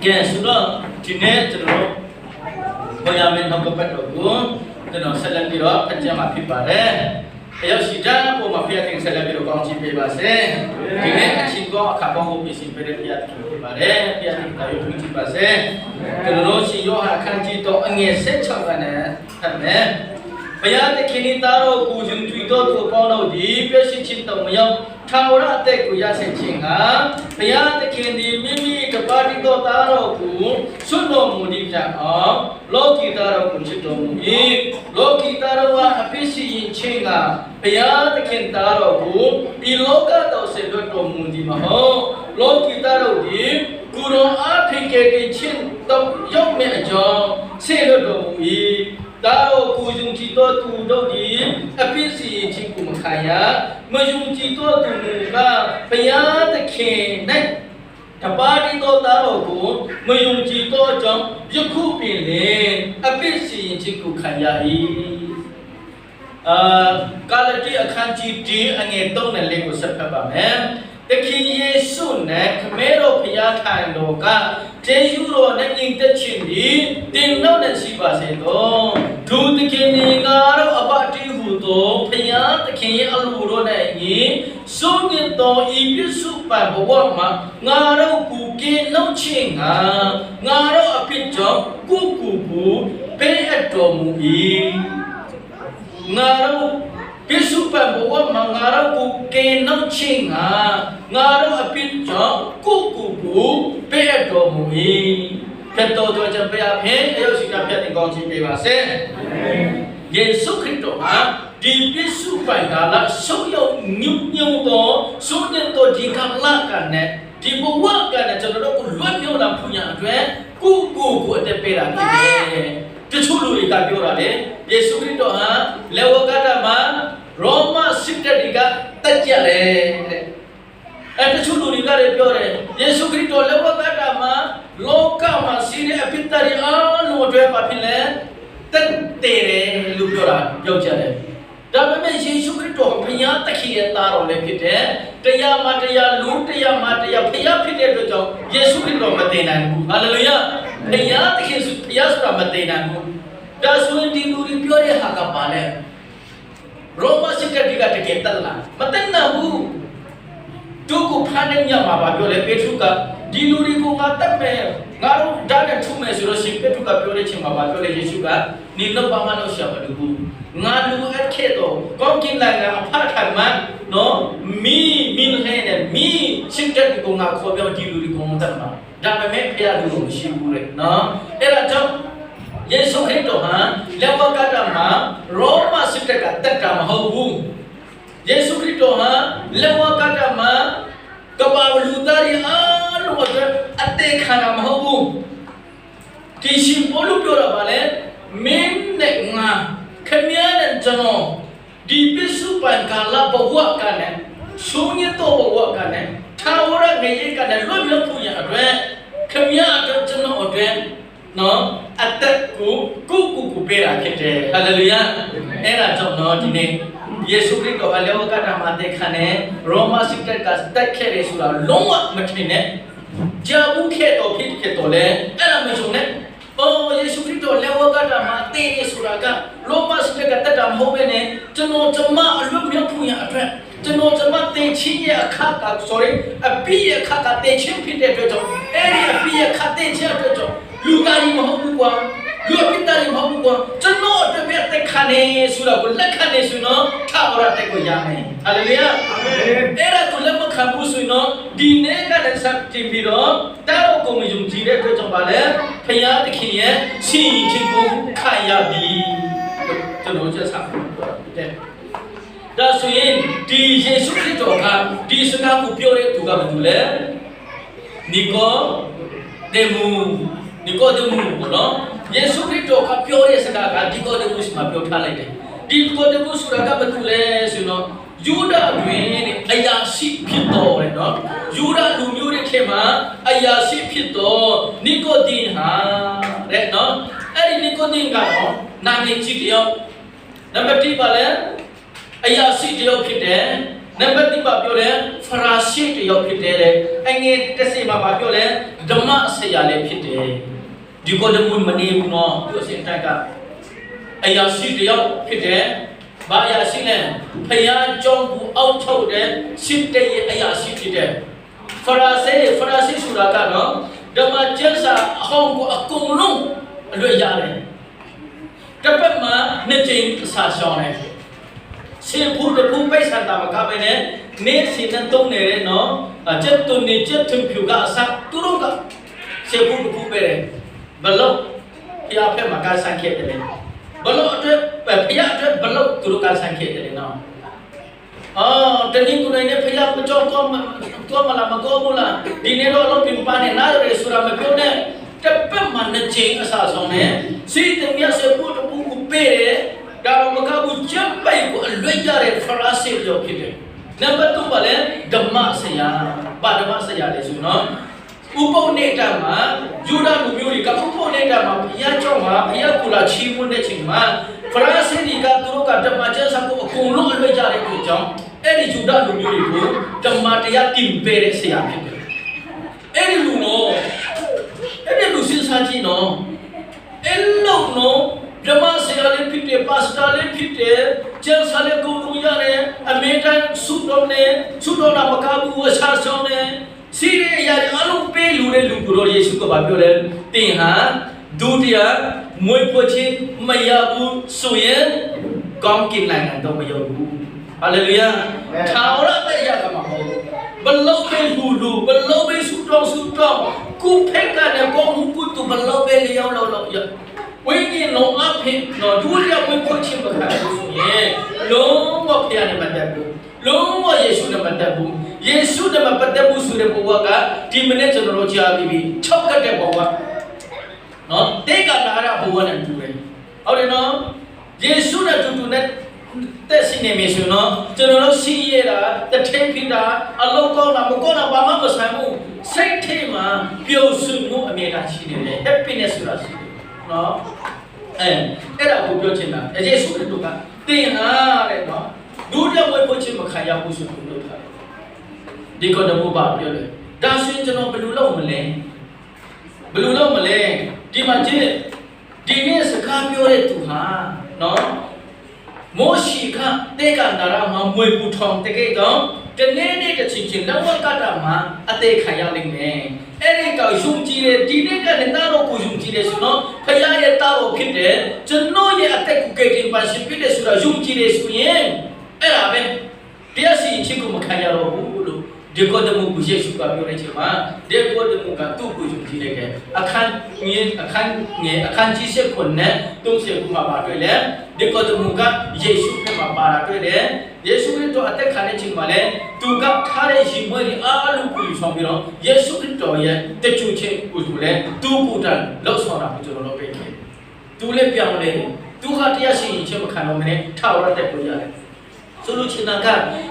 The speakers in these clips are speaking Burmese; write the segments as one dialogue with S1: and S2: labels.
S1: ကဲဆိုတော့ဒီနေ့ကျွန်တော်ဘုရားမင်းနှုတ်ကပတ်တော်ကိုကျွန်တော်ဆက်လက်ပြီးတော့ဖတ်ကြားမှာဖြစ်ပါတယ်အရောက်ရှိတဲ့ပုံမှာဖျက်တင်ဆက်လက်ပြီးတော့ကောင်းချီးပေးပါစေဒီနေ့အချင်းကောအခါပေါင်းကိုပြင်ဆင်ပေးတဲ့ဖျက်တင်ဖြစ်ပါတယ်ဖျက်တင်တာရုပ်ကြည့်ပါစေကျွန်တော်ရှင်ယောဟန်အခန်းကြီးတော့အငယ်16ကနေဖတ်မယ်ဘုရားသခင်၏သားတော်ကိုယုံကြည်သောသူပေါင်းတို့သည်ပြည့်စုံခြင်းတော်မရောက်ထာဝရအသက်ကိုရရှိခြင်းကဘုရားသခင်သည်မိမိတပါးတည်းသောသားတော်ကိုဆွတ်တော်မူသည်ကြောင့်လောကီသားတော်ကိုချစ်တော်မူ၏လောကီသားတော်ကအပြစ်ရှိခြင်းကဘုရားသခင်သားတော်ကိုဒီလောကတော်ဆေလွတ်တော်မူသည်မဟုတ်လောကီသားတော်သည်ကိုယ်တော်အားဖြင့်ကယ်တင်ခြင်းတော်ရောက်မြတ်အကြောင်းဆေလွတ်တော်မူ၏ဒါတော့ကိုယုံကြည်သောသူတို့သည်အပြစ်စီရင်ခြင်းကိုမခံရမယုံကြည်သောသူကဘုရားသခင်၌တပါးတည်းသောသားတော်ကိုမယုံကြည်သောကြောင့်ယခုပင်လေအပြစ်စီရင်ခြင်းကိုခံရ၏ကာလတိအခန်းကြီးDအငယ်3နဲ့4ကိုဆက်ဖတ်ပါမယ်သခင်ယေရှုနဲ့ခမဲတော်ဘုရားထိုင်တော်ကကျေးဇူးတော်နဲ့ညီသက်ခြင်းသည်တင်နောက်နဲ့ရှိပါစေသောဒုသခင်ငါတို့အပတိဟုသောဘုရားသခင်ရဲ့အလိုတော်နဲ့ညီဆုံးမြတ်သောဤပြည့်စုံပံဘဝမှာငါတို့ကိုကင်းနောက်ခြင်းငါတို့အဖြစ်ကြောင့်ကိုပေးအပ်တော်မူ၏ငါတို့ပြည့်စုံပံဘဝမှာငါတို့ကိုကင်းနောက်ခြင်းငါတို့အဖြစ်ကြောင့်ကိုပေးအပ်တော်မူ၏ဖတ်တော်ကြောင့်ဘုရားဖင်အယုရှိကဖျက်တင်ကောင်းခြင်းပေးပါစေယေရှုခရစ်တော်ဟာဒီပြည့်စုံပံကာလဆုံးရောက်ညွတ်သောဆုံးတဲ့တော်ဒီကလာကနဲ့ဒီဘဝကနဲ့ကျွန်တော်တို့ကိုလွတ်မြောက်လာဖို့ရအတွက်ကိုအသက်ပေးတာဖြစ်တယ်တချို့လူတွေကပြောတာလေယေရှုခရစ်တော်ဟာလေဝကတမှာရောမစစ်တပ်တွေကတက်ကြတယ်တဲ့တချို့လူတွေကလည်းပြောတယ်ယေရှုခရစ်တော်လေဝကတမှာလောကမှာရှိတဲ့အဖြစ်တရားအလုံးတွေပါဖြစ်လဲတက်တယ်လို့ပြောကြတယ်ဒါပေမဲ့ယေရှုခရစ်တော်ဘုရားသခင်ရဲ့သားတော်လည်းဖြစ်တယ်တရားမှတရားလူတရားမှတရားဘုရားဖြစ်တဲ့အတွက်ကြောင့်ယေရှုခရစ်တော်မတည်နိုင်ဘူးဟာလေလုယာဘုရားသခင်ဘုရားဆိုတာမတည်နိုင်ဘူးဒါဆိုရင်ဒီလူတွေပြောတဲ့ဟာကပါလဲရောမစစ်ကတိကတကယ်တက်လာမတက်နိုင်ဘူးတို့ကိုဖမ်းနေညမှာပါပြောလေပေထရုကဒီလူတွေကိုငါတက်မယ်ငါတို့ဓာတ်နဲ့ထုမယ်ဆိုလို့ရှိရင်ပေထရုကပြောတဲ့ချိန်မှာပါပြောလေယေရှုကနိနောပါမနောရှာမလို့ဘူးငါလူအခေတော့ကောင်းကင်နိုင်ငံအဖတ်ထိုင်မှာနော်မီဟဲနဲ့မီရှင်းတဲ့ကိုငါခေါ်ပြောဒီလူတွေကိုမတက်မှာဒါပေမဲ့ဖျားလူကိုမရှိဘူးလေနော်အဲ့ဒါကြောင့်ယေရှုခရစ်တော်ဟာလေဝကတမှာရောမစစ်တပ်ကတက်တာမဟုတ်ဘူးယေရှုခရစ်တော်ဟာလေဝကတမှာကဘာလူသားရီအားလုံးအတွက်အသေးခံတာမဟုတ်ဘူးဒီရှင်ဘောလူပြောတာပါလေမင်းနဲ့ငါခမရတဲ့ကျွန်တော်ဒီပစ္စုပန်ကာလဘဝကနဲ့ဆုံးရတော့ဘဝကနဲ့ထာဝရငရေကနဲ့လွတ်မြောက်ဖို့ရအတွက်ခမရတဲ့ကျွန်တော်အတွက်နော်အသက်ကိုပေးတာဖြစ်တယ်ဟာလေလုယာအဲ့ဒါကြောင့်နော်ဒီနေ့ယေရှုခရစ်တော်အလောကဓမ္မတဲ့ခနဲ့ရောမစစ်တပ်ကတက်ခဲ့တယ်ဆိုတာလုံးဝမထင်နဲ့ကြာဘူးခဲ့တော့ဖြစ်တော့လေအဲ့ဒါမရှုံနဲ့ယေရှုခရစ်တော်လောကဓမ္မတဲ့ဆိုတာကရောမစစ်တပ်ကတက်တာမဟုတ်ပဲနဲ့ကျွန်တော်အလွတ်မြောက်ဖို့ရအတွက်ကျွန်တော်တင်ချင်းရဲ့အခါက အပြည့်အခါကတင်ချင်းဖြစ်တဲ့အတွက်ကြောင့်အဲ့ဒီအပြည့်အခါတင်ချင်းအတွက်ကြောင့်လူသားကြီးမဟုတ်ဘူးကွာလူအပြစ်သားကြီးမဟုတ်ဘူးကွာကျွန်တော်အတွက်ပဲတက်ခါနေဆိုတော့လက်ခံနေဆိုတော့ထာဝရတက်ကိုရမယ်ဟာလေလုယာအာမင်အဲ့ဒါကိုလက်မခံဘူးဆိုတော့ဒီနေ့ကလည်းဆက်ကြည့်ပြီးတော့တားကိုမယုံကြည်တဲ့အတွက်ကြောင့်ပါလေဖခင်သခင်ရဲ့ရှင်ရင်ချင်းကိုခံရပြီကျွန်တော်ချက်ဆက်တဲ့ဒါဆိုရင်ဒီယေရှုခရစ်တော်ကဒီစကားကိုပြောတဲ့သူကဘာလို့လဲနီကိုဒေမူဘောနော်ယေရှုခရစ်တော်ကပြောတဲ့စကားကဒီကိုဒေမူစမှာပြောထားလိုက်တယ်ဒီကိုဒေမူဆိုတာကဘာလို့လဲဆိုတော့ယူဒာတွင်အယာရှိဖြစ်တော်တယ်နော်ယူဒာလူမျိုးတွေထဲမှာအယာရှိဖြစ်တော်နီကိုဒင်ဟာတဲ့နော်အဲ့ဒီနီကိုဒင်ကတော့နာမည်ကြီးတယောက်နံပါတ်1ပါလဲအယာရှိတယောက်ဖြစ်တယ်န number 3ပါပြောလဲဖရာရှိတယောက်ဖြစ်တယ်တဲ့အငယ်30မှာပါပြောလဲဓမ္မဆရာလည်းဖြစ်တယ်ဒီကိုယ်တမူမနေဘူးနော်သူအစဉ်တိုက်က အရာရှိတယောက်ဖြစ်တယ်။ဘာအရာရှိလဲ။ဖယားကြောင့်ကိုအောက်ထုတ်တဲ့ရှိတဲ့အရာရှိဖြစ်တယ်။ဖရာစီဆိုတာကတော့ဓမ္မကျမ်းစာအဟောင်းကိုအကုန်လုံးအလွတ်ရတယ်။တစ်ပတ်မှာနှစ်ကြိမ်အစာရှောင်းတယ်။ရှင်ဖို့တပူပိတ်ဆန်တာမကပဲနဲ့နေ့စဉ်နဲ့သုံးနေတဲ့နော်။ကျက်တုန်နေကျက်ထွန်ဖြူကအစသူတို့ကရှင်ဖို့တပူပဲဘလို့ဖယားဖက်မှာကဆိုင်ခဲ့တယ်ဘလို့အတွက်ဖယားအတွက်ဘလို့သူတို့ကဆိုင်ခဲ့တယ်နော်တနည်းကိုလည်းဖယားမကြောက်တော့မလားမကောဘူးလားဒီနေ့တော့လုံးပြပါနဲ့နားရဲဆိုတာမပြောနဲ့တပတ်မှနှစ်ချိန်အစားဆုံးနဲ့စီတမြတ်စေဖို့တပူကိုပေးတယ်ဒါမှမကဘူးကျပ်ပိုက်ကိုအလွတ်ရတဲ့ဖရာစီပြောဖြစ်တယ်နံပါတ်2ပါလဲဓမ္မဆရာပါဓမ္မဆရာလေဆိုနော်ဥပုပ်နေတာမှာယူဒလူမျိုးတွေကဥပုပ်နေတာမှာဘုရားကျောင်းမှာဘုရားကူလာချီးမွမ်းတဲ့ချိန်မှာဖရာစီတွေကသူတို့ကဓမ္မကျမ်းစာကိုအကုန်လုံးအလွတ်ကြတဲ့အတွက်ကြောင့်အဲ့ဒီယူဒလူမျိုးတွေကိုဓမ္မတရားတင်ပေးတဲ့ဆရာဖြစ်တယ်အဲ့ဒီလူနော်အဲ့ဒီလူစဉ်းစားကြည့်နော်အဲ့လုံးနော်ဓမ္မဆရာလေးဖြစ်တယ်ပါစတာလေးဖြစ်တယ်ကျမ်းစာလေးကိုလူရတယ်အမေတန်ဆုတော်နာမကဘူးဝါရှာဆောင်နေစီရီအရာအလုံးပေးလူတဲ့လူကိုယေရှုကပြောတယ်တင်ဟာဒုတိယမွေးဖွားခြင်းမရဘူးဆိုရင်ကောင်းကင်နိုင်ငံတော့မရောက်ဘူးဟာလေလုယာထာဝရတရားကမှာမဟုတ်ဘလုံးပဲလူဘလုံးပဲဆုတော်ကုဖက်ကနေကောင်းမှုကုတူဘလုံးပဲလျောင်းလောက်ရဝိညာဉ်လုံးအဖေတော့ဒုတိယမွေးဖွားခြင်းမခံဘူးဆိုရင်လုံးဝဖျားနေမှာတက်ဘူးလုံးဝယေရှုနဲ့မတက်ဘူးယေရှုနဲ့မပတ်သက်ဘူးဆိုတဲ့ဘဝကဒီမနေ့ကျွန်တော်တို့ကြားပြီးပြီ6ကတ်တဲ့ဘဝနော်တေကနာရဘဝနဲ့တူတယ်ဟုတ်တယ်နော်ယေရှုနဲ့တူနဲ့တက်ရှိနေပြီဆိုတော့ကျွန်တော်တို့ရှိရတာတထင်းဖြစ်တာအလုံးကောင်းတာမကောင်းတာဘာမှမဆိုင်ဘူးစိတ်ထဲမှာပျော်ရွှင်မှုအမြဲတမ်းရှိနေတယ် happiness ဆိုတာရှိတယ်နော်အဲ့ဒါကိုပြောချင်တာယေရှုနဲ့တူကတင်ဟာတဲ့နော်ဒုတိယဝိပုချင်းမခံရဘူးဆိုလို့လုပ်ထားတယ်ဒီကတော့ဘုရားပြောတယ်ဒါဆိုရင်ကျွန်တော်ဘယ်လိုလုပ်မလဲဒီမှာကြည့်ဒီနေ့စကားပြောတဲ့သူဟာနော်မောရှိခတေကန္တရာမှာမွေပူထောင်တကယ်တော့တနေ့တစ်ချင်းလောကကတာမှာအသေးခံရလိမ့်မယ်အဲ့ဒီကောယုံကြည်တဲ့ဒီနေ့ကလည်းတာတော့ကိုယုံကြည်တယ်ဆိုတော့ဖခင်ရဲ့တာတော့ဖြစ်တယ်ကျွန်တော်ရဲ့အသက်ကိုကယ်တင်ပါရှင်ဖြစ်တယ်ဆိုတာယုံကြည်တယ်ဆိုရင်အဲ့ဒါပဲတရားစီရင်ခြင်းကိုမခံရတော့ဘူးလို့ဒီကောတမှုကိုယေရှုကပြောတဲ့ချိန်မှာဒီကောတမှုကသူ့ကိုယုံကြည်တယ်အခန်းကြီးဆက်ခွန်းနဲ့30မှာပါတွေ့လေဒီကောတမှုကယေရှုဖက်မှာပါတာတွေ့တယ်ယေရှုခရစ်တော်အသက်ခံတဲ့ချိန်မှာလည်းသူကထားတဲ့ရှင်မွေးတွေအားလုံးကိုယူဆောင်ပြီးတော့ယေရှုခရစ်တော်ရဲ့တကြွခြင်းကိုလည်းသူ့ကိုယ်တိုင်လောက်ဆောင်တာကိုကျွန်တော်တို့တွေ့ခဲ့သူလည်းပြောင်းလဲသူဟာတရားစီရင်ခြင်းမခံတော့မနဲ့ထာဝရတက်ကိုရတယ်ဆိုလိုချင်တာက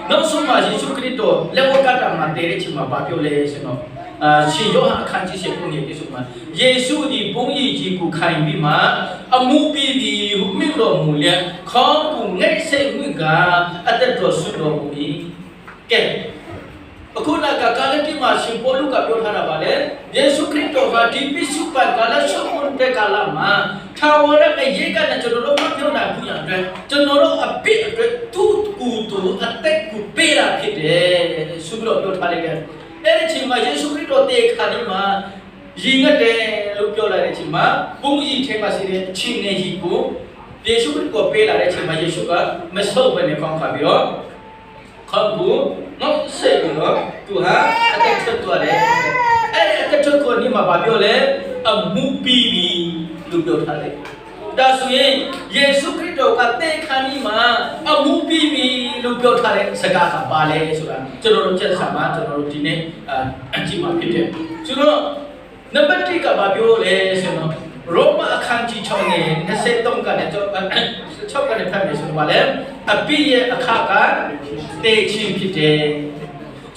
S1: နောက်ဆုံးမှာယေရှုခရစ်တော်လက်ဝါးကတာမှာတည်တဲ့ချိန်မှာဗာပြောလဲဆိုတော့ရှင်ယောဟန်အခန်းကြီး7ခုမြေပြည့်စုံမှာယေရှုဒီဘုန်းကြီးကြီးကိုခိုင်ပြီးမှအမှုပြီးပြီးမိတော်မူလျက်ခေါင်းကိုငိတ်ဆိတ်ဝိကအသက်တော်ဆွတော်မူ၏ကဲအခုနကကာလတိမှာရှင်ပေါလုကပြောထားတာပါလေယေရှုခရစ်တော်ကဒီပိစုပတ်ကာလရှုံးတဲ့ကာလမှာထာဝရရဲ့ရေကနဲ့ကျွန်တော်တို့မပြောနိုင်ဘူးရတဲ့ကျွန်တော်တို့အပြစ်အတွက်သူ့ကိုယ်သူအသက်ကိုပေးတာဖြစ်တယ်ဆိုပြီးတော့ပြောထားလိုက်တယ်အဲ့ဒီချိန်မှာယေရှုခရစ်တော်တေခါဒီမှာရည်ငတ်တယ်လို့ပြောလာတဲ့ချိန်မှာဘုန်းကြီးထဲမှာရှိတဲ့ချင်းနေကြီးကိုယေရှုခရစ်တော်ပေးလာတဲ့ချိန်မှာယေရှုကမဆုတ်ဘဲနဲ့ကောင်းခါပြီးတော့ခေါင်းကိုနော်စိတ်ကိုနော်သူဟာအသက်ထွက်သွားတယ်အဲ့ဒီအသက်ထွက်ကိုဒီမှာဗာပြောလဲအမှုပြီးပြီလို့ပြောထားတယ်ဒါဆိုရင်ယေရှုခရစ်တော်ကတေခါဒီမှာအမှုပြီးပြီလို့ပြောထားတဲ့စကားကပါလဲဆိုတာကျွန်တော်တို့ချက်စာမှာကျွန်တော်တို့ဒီနေ့အကြည့်မှာဖြစ်တယ်ဆိုတော့နံပါတ်1ကဗာပြောလဲဆိုတော့ရောမအခန်းကြီး6နဲ့23ကနေ6ကနေဖတ်မယ်ဆိုတော့ဗာလဲအပိရဲ့အခါကတေချင်းဖြစ်တယ်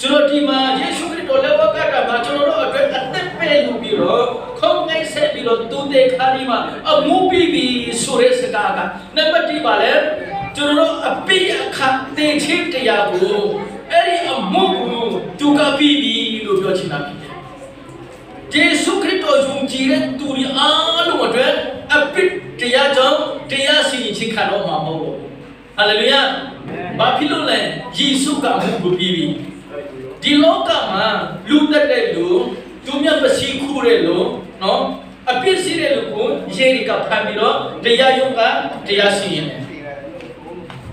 S1: ဆိုတော့ဒီမှာယေရှုခရစ်တော်လက်ဝါးကတာမှာကျွန်တော်တို့အတွက်အသက်ပေးယူပြီးတော့ခေါင်းငိတ်ဆက်ပြီးတော့သူတေခါဒီမှာအမှုပြီးပြီဆိုတဲ့စကားကနံပါတ်1ပါလဲကျွန်တော်တို့အပိအခါတေချင်းတရားကို မှုကိုသူကပြီးပြီလို့ပြောချင်တာဖြစ်တယ်ယေရှုခရစ်တော်ယုံကြည်တဲ့သူတွေအားလုံးအတွက်အပြစ်တရားကြောင့်တရားစီရင်ခြင်းခံတော့မှာမဟုတ်ဘူးဟာလေလုယာဘာဖြစ်လို့လဲယေရှုကမှုကိုပြီးပြီဒီလောကမှာလူတက်တဲ့လူသူမြတ်ပစီခုတဲ့လူနော်အပြစ်ရှိတဲ့လူကိုယေရီကဖမ်းပြီးတော့တရားရုံးကတရားစီရင်တယ်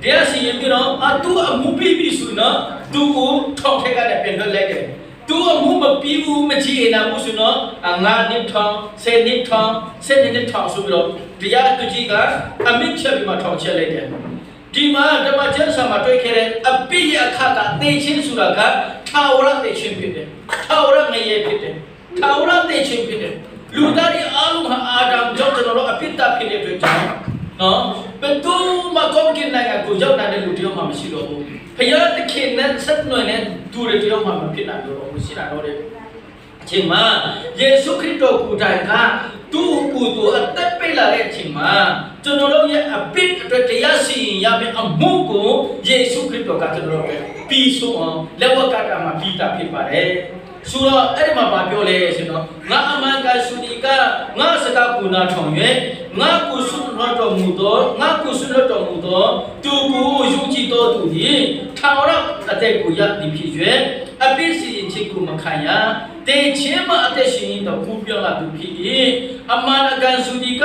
S1: တရားစီရင်ပြီးတော့သူအမှုပြီးပြီဆိုတော့သူကိုထောက်ထက်ကလည်းပြန်ထွက်လိုက်တယ်သူအမှုမပြီးဘူးမကြည့်နာဘူးဆိုတော့9နှစ်ထောင်10နှစ်ထောင်10နှစ်ထောင်ဆိုပြီးတော့တရားသူကြီးကအမိတ်ချက်ပြီးမှထောင်ချက်လိုက်တယ်ဒီမှာဓမ္မကျမ်းစာမှာတွေ့ခဲ့တဲ့အပိယအခါကသိချင်းဆိုတာကထာဝရသိချင်းဖြစ်တယ်ထာဝရငရေဖြစ်တယ်ထာဝရသိချင်းဖြစ်တယ်လူသားတွေအားလုံးဟာအာဒမ်ကြောင့်ကျွန်တော်တို့အပိတ္တဖြစ်တဲ့အတွက်ကြောင့်နော်ဘယ်သူမှကောင်းကင်နိုင်ငံကိုရောက်တဲ့လူတယောက်မှမရှိတော့ဘူးဘုရားသခင်နဲ့ဆက်နွယ်တဲ့သူတွေတယောက်မှမဖြစ်နိုင်တော့ဘူးရှိတာတော့တယ်အချိန်မှာယေရှုခရစ်တော်ကိုယ်တိုင်ကသူ့ကိုယ်သူအသက်ပေးလာတဲ့အချိန်မှာကျွန်တော်တို့ရဲ့အပိတ်အတွက်တရားစီရင်ရမယ့်အမှုကိုယေရှုခရစ်တော်ကကျွန်တော်တို့ပြီးဆုံးအောင်လက်ဝါးကတာမှာပြီးတာဖြစ်ပါတယ်ဆိုတော့အဲ့ဒီမှာပြောလဲဆိုတော့ငါအမှန်ကဆုဒီကငါစကားကိုနားထောင်၍ငါကိုဆုတော်တော်မူသောငါကိုဆုတော်မူသောသူကိုယုံကြည်တော်သူသည်ထာဝရအသက်ကိုရသည်ဖြစ်၍အပိစီရင်ခြင်းကိုမခံရတေချင်းမအသက်ရှင်တော်ကိုပြောလာသူဖြစ်၏အမှန်အကန်ဆုဒီက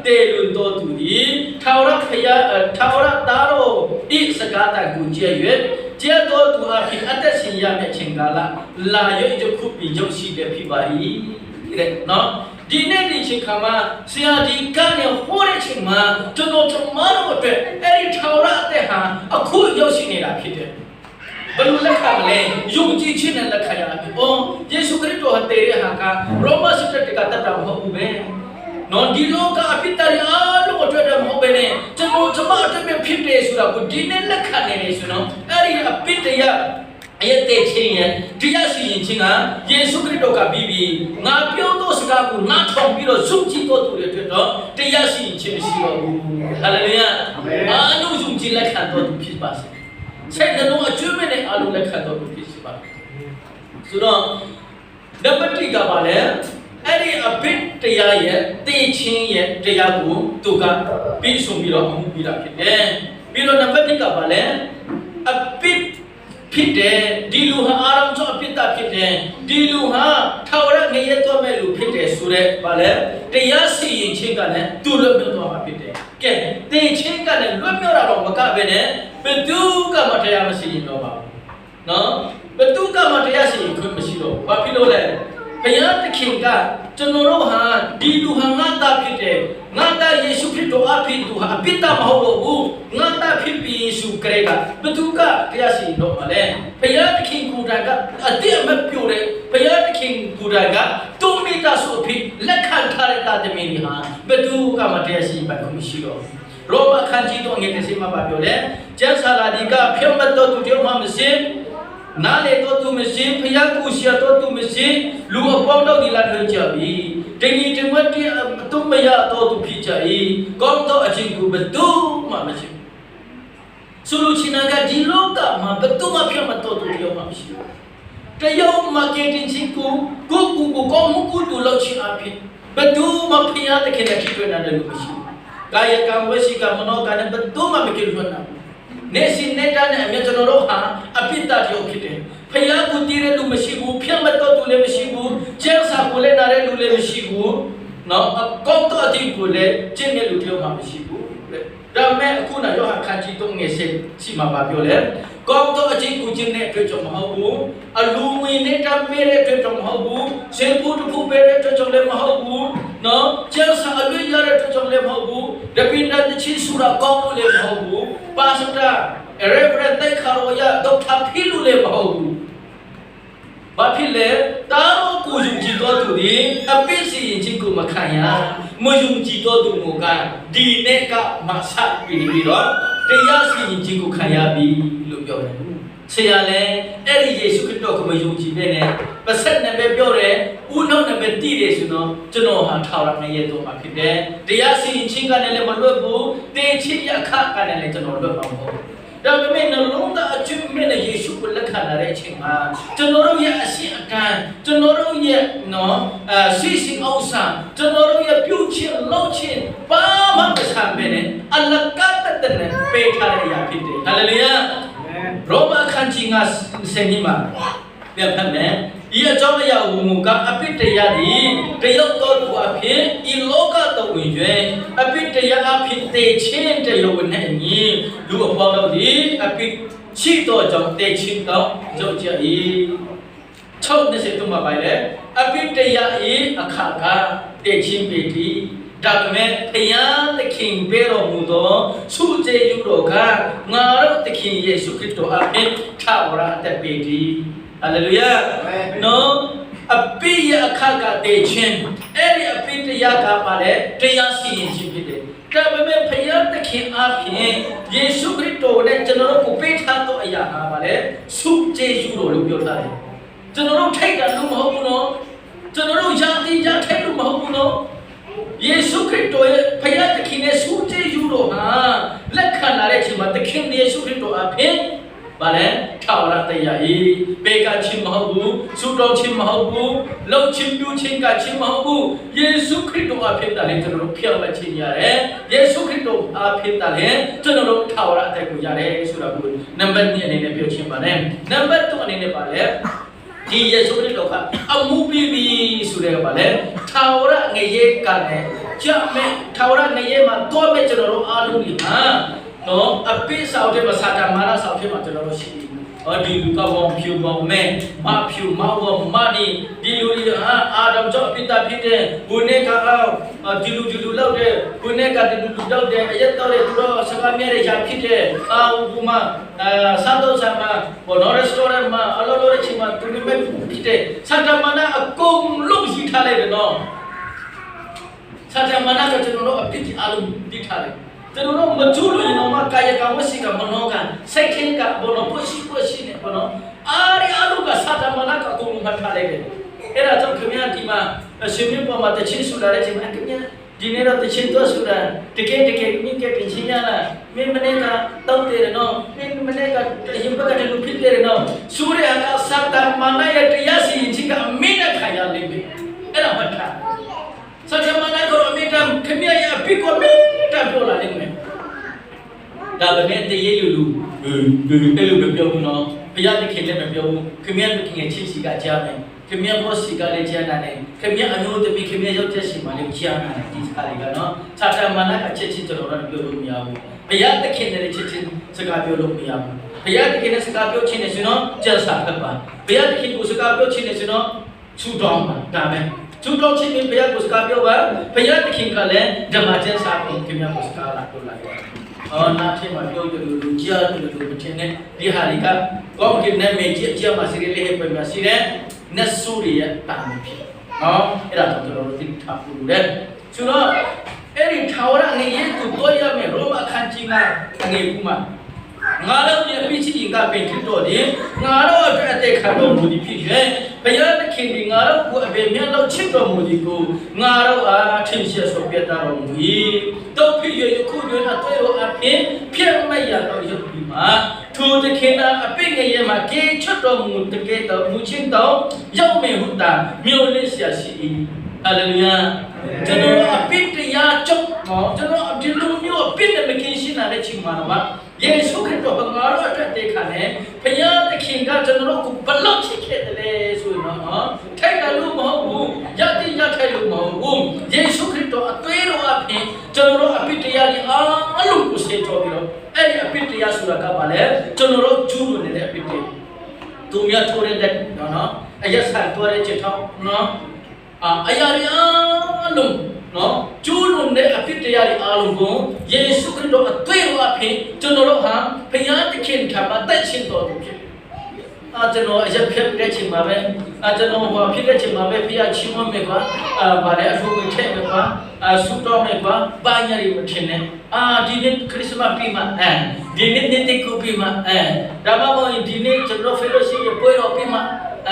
S1: တေလွန်တော်သူသည်ထာဝရဖယားထာဝရသားတော်ဤစကားတကိုကြည့်၍ကျဲတော်သူအဖြစ်အသက်ရှင်ရမယ့်ချိန်ကာလလာရွေးခုပြီးရုပ်ရှိတဲ့ဖြစ်ပါ၏တဲ့နော်ဒီနေ့ဒီချိန်ခါမှာဆရာဒီကနေဟောတဲ့ချိန်မှာကျွန်တော်တို့အတွက်အဲ့ဒီထာဝရအသက်ဟာအခုရောက်ရှိနေတာဖြစ်တယ်ဘယ်လိုလက်ခံမလဲယုံကြည်ခြင်းနဲ့လက်ခံရမယ်။အော်ယေရှုခရစ်တော်ဟာတည်ရဟာကရောမစစ်တပ်ကတတ်တာမဟုတ်ဘူးပဲ။နော်ဒီလောကအပိတ္တရအားလုံးအတွက်မဟုတ်ပဲနဲ့ကျွန်တော်အတွက်ဖြစ်တယ်ဆိုတာကိုဒီနေ့လက်ခံနေတယ်ဆိုတော့အဲ့ဒီအပိတ္တရအယတဲ့ချင်းရဲ့တရားစီရင်ခြင်းကယေရှုခရစ်တော်ကပြီးပြီးငါပြောသောစကားကိုနားထောင်ပြီးတော့စုကြည်တော်သူတွေအတွက်တော့တရားစီရင်ခြင်းမရှိတော့ဘူး။ဟာလေလုယာ။အာမင်။အားလုံးစုကြည်လက်ခံတော်သူဖြစ်ပါစေ။ဆက်တော့အကျွမ်းမဲ့တဲ့အလုံးလက်ခံတော်သူဖြစ်ပါဆိုတော့နံပါတ်1ကပါလဲအဲ့ဒီအဘိတရားရဲ့သိချင်းရဲ့တရားကိုသူကပြီးဆုံးပြီးတော့အမှုပြီးတာဖြစ်တယ်ပြီးတော့နံပါတ်2ကပါလဲအဘိဖြစ်တယ်ဒီလူဟာအာရုံကြောင့်အဘိတဖြစ်တယ်ဒီလူဟာထာဝရငရဲတော်မဲ့လူဖြစ်တယ်ဆိုတဲ့ပါလဲတရားစီရင်ခြင်းကလည်းသူ့လွတ်မြောက်သွားမှာဖြစ်တယ်ကဲသိချင်းကလည်းလွတ်မြောက်တာတော့မကပဲနဲ့ဘယ်သူကမှတရားမစီရင်တော့ပါဘူးနော်ဘယ်သူကမှတရားစီရင်ခွင့်မရှိတော့ဘာဖြစ်လို့လဲဘုရားသခင်ကကျွန်တော်တို့ဟာဒီလူဟာငါသားဖြစ်တယ်ငါသားယေရှုခရစ်တော်အဖြစ်သူဟာအပြစ်သားမဟုတ်တော့ဘူးငါသားဖြစ်ပြီးယေရှုခရစ်ကဘယ်သူကတရားစီရင်တော့မလဲဘုရားသခင်ကိုယ်တိုင်ကအတိအမတ်ပြောတယ်ဘုရားသခင်ကိုယ်တိုင်ကတုံးမိတာဆိုဖြစ်လက်ခံထားတဲ့တာသမီးတွေဟာဘယ်သူကမှတရားစီရင်ပါခွင့်မရှိတော့ရောမခန်းကြီးတော့ငယ်တဲ့စိတ်မှာပြောတယ်ကျမ်းစာလာဒီကဖြေမတ်တော်သူတို့မှမရှိနာလေတော်သူမရှိဖျားကူရှာတော်သူမရှိလူအပေါင်းတော့ဒီလာထွေးကြပြီတငီတမတ်တီအတုမရတော်သူဖြစ်ကြ၏ကောင်းသောအချင်းကိုဘယ်သူမှမရှိဆိုလိုချင်တာကဒီလောကမှာဘယ်သူမှဖြေမတ်တော်သူပြောမှမရှိတယောက်မာကက်တင်ချင်းကိုကောင်းမှုကိုတူလောက်ချင်အဖြစ်ဘယ်သူမှဖျားတဲ့ခင်တဲ့ဖြစ်တွေ့နိုင်တယ်လို့မရှိကာယကံဝစီကမနောကနဲ့ဘယ်သူမှမကြည့်လို့နိုင်နေစင်နေတာနဲ့အမြဲကျွန်တော်တို့ဟာအပိတ္တကြောင့်ဖြစ်တယ်။ဖယားကိုတည်တဲ့လူမရှိဘူး၊ဖြတ်မတော်သူလည်းမရှိဘူး၊ကျဲစာကိုလည်းနားတဲ့လူလည်းမရှိဘူး။နော်အကောက်တော်အတိကိုလည်းကျင့်တဲ့လူတယောက်မှမရှိဘူး။ဒါပေမဲ့အခုနရောဟာခန်းကြီးတုံးငယ်ရှိမှပါပြောလဲ။ကောက်တော်အတိကိုကျင့်တဲ့အတွက်ကြောင့်မဟုတ်ဘူး။အလူဝင်နေတာပေးတဲ့အတွက်ကြောင့်မဟုတ်ဘူး။စေဖို့တစ်ခုပေးတဲ့အတွက်ကြောင့်လည်းမဟုတ်ဘူး။နော်ကျဲစာအလွတ်ရတဲ့အတွက်ကြောင့်လည်းမဟုတ်ဘူး။ဒပိန္ဒတချီဆူရာကောင်းလို့လည်းမဟုတ်ဘူး။ပါစတာReverend တိုက်ခါရောရတော့ထပ်ဖြစ်လို့လည်းမဟုတ်ဘူး။ဘာဖြစ်လဲတာတော့ကိုယုံကြည်တော်သူဒီအပိစီရင်ခြင်းကိုမခံရမယုံကြည်တော်သူကိုကဒီနေ့ကမဆက်ပြီးတော့တရားစီရင်ခြင်းကိုခံရပြီလို့ပြောတယ်။ဆရာလည်းအဲ့ဒီယေရှုခရစ်တော်ကိုမယုံကြည်တဲ့နဲ့ပါဆက်နဲ့ပဲပြောတယ်။ဦးနှုတ်နဲ့ပဲတည်တယ်ဆိုတော့ကျွန်တော်ဟာထာဝရငရဲတော်မှာဖြစ်တယ်။တရားစီရင်ခြင်းကလည်းမလွတ်ဘူး။တေချင်းရခကလည်းကျွန်တော်လွတ်မှာမဟုတ်ဘူး။ ဒါပေမဲ့နှလုံးသားအကျွမ်းမဲ့တဲ့ယေရှုကိုလက်ခံလာတဲ့အချိန်မှာကျွန်တော်တို့ရဲ့အရှိအကံကျွန်တော်တို့ရဲ့စီစီဥစ္စာကျွန်တော်တို့ရဲ့ပြုခြင်းလုပ်ခြင်းဘာမှမဆန်ပဲနဲ့အလကားတတဲ့ပေးထားတဲ့အရာဖြစ်တယ်ဟာလေလုယာရောမအခန်းကြီး9စင်ကြီးမှာပြန်ဖတ်မယ်ဒီအကြောင်းအရာဝမူကအပိတတရားသည်တရုတ်တော်သူအဖြစ်ဤလောကတော်ဝင်၍အပိတတရားအဖြစ်တည်ခြင်းတရုတ်နဲ့ညီလူအပေါင်းတို့သည်အပိရှိတော်ကြောင့်တည်ခြင်းတော်ကြောင့်ကြ၏6:23မှာပါလေအပိတတရား၏အခါကတည်ခြင်းပေသည်ဒါပေမဲ့ဖယားသခင်ပေးတော်မူသောဆုကျေးဇူးတော်ကငါတို့သခင်ယေရှုခရစ်တော်အဖြစ်ထာဝရအသက်ပေသည်ဟာလေလုယာနော်အပိယအခါကတည်ခြင်းအဲ့ဒီအပိတရားကပါလေတရားစီရင်ခြင်းဖြစ်တယ်ဒါပေမဲ့ဖယားသခင်အဖြစ်ယေရှုခရစ်တော်နဲ့ကျွန်တော်တို့ကိုပေးထားသောအရာဟာပါလေဆုကျေးဇူးတော်လို့ပြောထားတယ်ကျွန်တော်တို့ထိတ်တာလို့မဟုတ်ဘူးနော်ကျွန်တော်တို့ယာတိယာထိတ်လို့မဟုတ်ဘူးနော်ယေရှုခရစ်တော်ရဲ့ဖယားသခင်ရဲ့ဆုကျေးဇူးတော်ဟာလက်ခံလာတဲ့အချိန်မှာသခင်ယေရှုခရစ်တော်အဖြစ်ဗါလဲထာဝရတရားဤပေကချင်းမဟုတ်ဘူးဆုတော်ချင်းမဟုတ်ဘူးလှုပ်ချင်းပြူချင်းကချင်းမဟုတ်ဘူးယေရှုခရစ်တော်အဖြစ်တည်းကျွန်တော်တို့ဖြောင့်မချင်းရတယ်ယေရှုခရစ်တော်အဖြစ်တည်းကျွန်တော်တို့ထာဝရအသက်ကိုရတယ်ဆိုတာကိုနံပါတ်1အနေနဲ့ပြောချင်ပါတယ်နံပါတ်2အနေနဲ့ပါလဲဒီယေရှုခရစ်တော်ကအမှုပြီးပြီဆိုတဲ့ပါလေထာဝရငရေကနဲ့ကြမဲ့ထာဝရငရေမှာတော့မဲ့ကျွန်တော်တို့အားလုံးဒီဟာနော်အပိဆောင်တဲ့မှာစာတမာနဆောင်ဖြစ်မှာကျွန်တော်တို့ရှိပြီဒီလူကဘောဖြူဘောမဲမဖြူမဝမနီဒီလူတွေဟာအာဒမ်ကြောင့်ပိတာဖြစ်တဲ့ဘုနေကဒီလူလောက်တဲ့ဘုနေကဒီလူလောက်တဲ့အရက်တော့တဲ့သူတို့စကားမြဲတဲ့ရှာဖြစ်တဲ့အာဘူမစံတော်ဆာမဘောနော်ရက်စတိုရန့်မှာအလောလောချင်းမှာသူတွေပဲဖြစ်တဲ့စာတမာနအကုန်လုံးရှိထားလိုက်တယ်နော်စာတမာနကကျွန်တော်တို့အပြစ်အလုံးတိထားလိုက်ကျွန်တော်တို့မကျူးလို့ရင်တော့ကာယကဝစီကမနောကစိတ်ထင်းကဘောနော်ပွရှိနေဘောနော်အားရအလုံးကစာတမနာကအကုန်လုံးမှတ်ထားလိုက်တယ်အဲ့ဒါကြောင့်ခင်ဗျာဒီမှာအရှင်မြတ်ပေါ်မှာတချင်းဆူလာတဲ့ချိန်မှာခင်ဗျာဒီနေ့တော့တချင်းတော့ဆူလာတကယ်မြင့်ကတင်ချင်းရလားမင်းမနေ့ကတောက်တယ်နော်မင်းမနေ့ကရင်ပကတဲ့လူဖြစ်တယ်နော်ဆူရကစာတမနာရဲ့တရားစီရင်ချင်းကအမင်းနဲ့ခံရလိမ့်မယ်အဲ့ဒါမှတ်ထားစာတမနာကတော့အမေကခင်ဗျာရဲ့အပိကိုမင်းတက်ပြောလာလိမ့်မယ်ဒါပေမဲ့တရေလူအဲ့လိုမပြောဘူးနော်ဘုရားသခင်လည်းမပြောဘူးခင်ဗျားသခင်ရဲ့ချစ်စီကကြားမယ်ခင်ဗျားဘောစီကလည်းကြားနိုင်တယ်ခင်ဗျားအမျိုးသမီးခင်ဗျားယောက်ျားစီမှလည်းကြားနိုင်တယ်ဒီစကားတွေကနော်စာတမနာကချစ်ချင်းကျွန်တော်တို့ပြောလို့မရဘူးဘုရားသခင်နဲ့ချစ်ချင်းစကားပြောလို့မရဘူးဘုရားသခင်နဲ့စကားပြောချင်းနဲ့ဆိုတော့ကျက်စာဖက်ပါဘုရားသခင်ကိုစကားပြောချင်းနဲ့ဆိုတော့ချူတော်ပါဒါပဲချူတော်ချင်းဘုရားကိုစကားပြောပါဘုရားသခင်ကလည်းဓမ္မကျမ်းစာကိုခင်ဗျားကိုစကားလာပြောလိုက်နားထဲမှာပြောကြလို့လူကြားတယ်လို့မထင်နဲ့ဒီဟာတွေကကောင်းကင်နဲ့မေကြီးအကျမှာစီရလေးဟဲ့ပဲမှာစီတဲ့နတ်ဆူရီရဲ့တာမဖြစ်နော်အဲ့ဒါတော့ကျွန်တော်တို့သိထားဖို့လေဆိုတော့အဲ့ဒီထာဝရငရေကိုတော့ရမယ်ရောမအခန်းကြီးကငရေကူမှာငါတို့ရဲ့ပြည့်စုံကပင်ဖြစ်တော်တယ်ငါတို့အတွက်အသက်ခံတော်မူသည်ဖြစ်၍ဘုရားသခင်ဒီငါတို့ကိုအပေမြတ်လို့ချစ်တော်မူသည်ကိုငါတို့အားထင်ရှားစွာပြသတော်မူ၏တော့ဖြစ်၍ယခုတွင်အသွေးတော်အဖြစ်ဖြစ်မရတော့ရုပ်ပြီးမှာထိုသခင်သာအပိငရေမှာကေချွတ်တော်မူတကယ်တော်မူခြင်းတော်ရောက်မယ်ဟုတာမြို့လေးဆရာရှိ၏ဟာလေလုယာကျွန်တော်အပိတရားချုပ်နော်ကျွန်တော်ဒီလိုမျိုးအပိနဲ့မကင်းရှင်းတဲ့ချိန်မှာတော့ယေရှုခရစ်တော်ကငါတို့အတွက်တည်ခါနဲ့ဘုရားသခင်ကကျွန်တော်တို့ကိုဘလောက်ချစ်ခဲ့တယ်လဲဆိုရင်တော့ထိုက်တယ်လို့မဟုတ်ဘူးယတိယထိုက်လို့မဟုတ်ဘူးယေရှုခရစ်တော်အသွေးတော်အပြင်ကျွန်တော်တို့အပိတရားကြီးအားလုံးကိုစေတော်ပြီးတော့အဲ့ဒီအပိတရားဆိုတာကပါလေကျွန်တော်တို့ကျူးလွန်နေတဲ့အပိတရားသူများထိုးတဲ့နော်အယက်ဆန်တော်တဲ့ချက်ထောက်နော်အရာတွေအားလုံးနော်ကျူးလွန်တဲ့အဖြစ်တရားတွေအားလုံးကိုယေရှုခရစ်တော်အသွေးတော်အဖြစ်ကျွန်တော်တို့ဟာဘုရားသခင်ထံမှာတက်ရှင်တော်သူဖြစ်ကျွန်တော်အရက်ဖြစ်တဲ့ချိန်မှာပဲကျွန်တော်ဟောဖြစ်တဲ့ချိန်မှာပဲဘုရားချီးမွမ်းမယ်ကွာဗါတဲ့အထူးကိုထည့်မယ်ကွာဆုတော်မယ်ကွာဘာညာတွေမထင်နဲ့ဒီနေ့ခရစ်စမတ်ပြီးမှဒီနေ့နေ့တိတ်ကိုပြီးမှဒါမှမဟုတ်ဒီနေ့ကျွန်တော် fellowship ရဲ့ပွဲတော်ပြီးမှ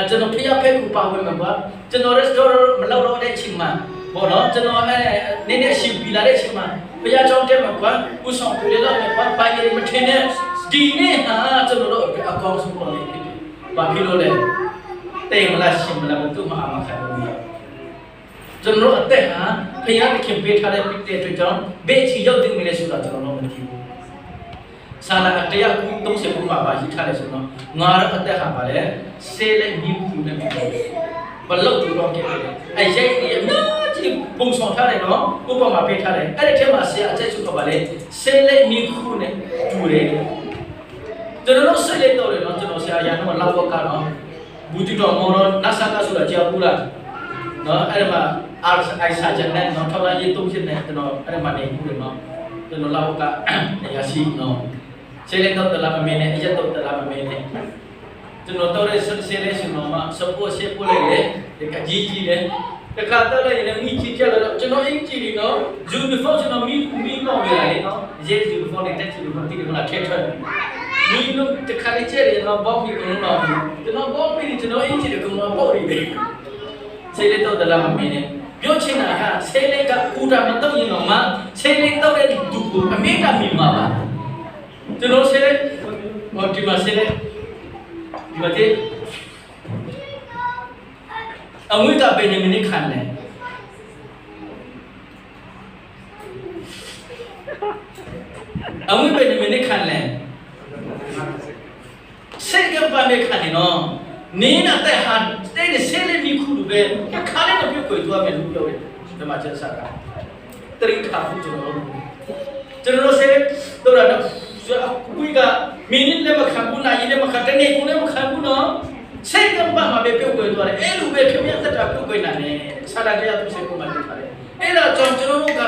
S1: ကျွန်တော်ဖျားဖက်ကိုပါဝင်မှာကွာကျွန်တော် restaurant မလောက်တော့တဲ့အချိန်မှာဘောနော်ကျွန်တော်နည်းနည်းရှိပြီလာတဲ့အချိန်မှာဘုရားကျောင်းတက်မှာကွာဥဆောင်ပြလေတော့ကွာဘာကြီးမထင်နဲ့ ဒီနေ့ဟာကျွန်တော်တို့အကောင်းဆုံးပေါ်နေဖြစ်တယ်။ဘာဖြစ်လို့လဲ။တိမ်မလားရှင်မလားသူ့မှာအမှခံလို့မရဘူး။ကျွန်တော်တို့အသက်ဟာဖခင်သခင်ပေးထားတဲ့ပြည့်တဲ့အတွက်ကြောင့်ဘယ်ချီရောက်တင်မလဲဆိုတာကျွန်တော်တို့မသိဘူး။စာနာတရားကူ30ခုမှာပါရှိထားတယ်ဆိုတော့ငါတို့အသက်ဟာပါလေဆေးလိုက်မြူးကူနဲ့ပြောတယ်။ဘလောက်တူတော့ခဲ့တယ်။အဲရိုက်နေအများကြီးပုံဆောင်ထားတယ်နော်။ဥပမာပေးထားတယ်။အဲ့ဒီထဲမှာဆရာအချက်စုတော့ပါလေဆေးလိုက်မြူးကူနဲ့တူတယ်။ကျွန်တော်တို့ဆေးလိုက်တော့တယ်နော်ကျွန်တော်ဆရာရန်တော့လောက်တော့ကတော့ဘူးတီတော်မော်တော့နတ်ဆာကဆိုတာကြောက်ဘူးလား။နော်အဲ့ဒီမှာအာအိုင်ဆာဂျန်နဲ့နော်ထောက်လာရေးသုံးဖြစ်နေကျွန်တော်အဲ့ဒီမှာနေဘူးလေနော်ကျွန်တော်လောက်ကနေရာရှိနော်ဆေးလိုက်တော့တလားမမင်းနဲ့အရက်တော့တလားမမင်းနဲ့ကျွန်တော်တော့ဆေးလိုက်ရှင်တော့မှစပိုးဆေးပိုးလိုက်လေဒီကကြီးကြီးလေတခါတော့လည်းမိကြီးကြတော့ကျွန်တော်အင်ကြီးလीနော်ဂျူနီဖောကျွန်တော်မိတော့ရလေနော်ရဲဂျူနီဖောနဲ့တက်ချီလို့တိတယ်မလားထဲထွက်မိလို့တခါလေးကျဲတယ်နော်ဘောက်ပြီးကတော့ကျွန်တော်ဘောက်ပြီးကျွန်တော်အင်ကြီးတွေကပေါ့နေတယ်ဆေးလိုက်တော့တလားမမင်းနဲ့ပြောချင်တာကဆေးလိုက်ကဥဒါမတော့ရင်တော့မှဆေးလိုက်တော့တဲ့သူကိုအမေကမိမှာပါကျွန်တော်ဆေးလိုက်ဟောဒီမှာဆေးလိုက်ဒီမှာတဲ့အငွေကပဲနေမနေခံလဲအငွေပဲနေမနေခံလဲဆေးကပါနေခံနေနော်နင်းတဲ့ဟာတဲ့ဆေးလေးမိခုလိုပဲခါလေးတော့ပြုတ်ကိုသွားမယ်လို့ပြောတယ်ဒီမှာချက်စားတာတရိခါဘူးကျွန်တော်ဆေးတော့တော့ကွေးကမင်းလည်းမခံဘူးနိုင်လည်းမခံတဲ့နေကိုလည်းမခံဘူးနော်စိတ်ကပတ်မှာပဲပြုတ်ကိုသွားတယ်အဲ့လိုပဲခင်ဗျာတက်တာပြုတ်ကိုနိုင်တယ်ဆရာတရားသူစိတ်ကိုမှလုပ်ထားတယ်အဲ့ဒါကြောင့်ကျွန်တော်တို့က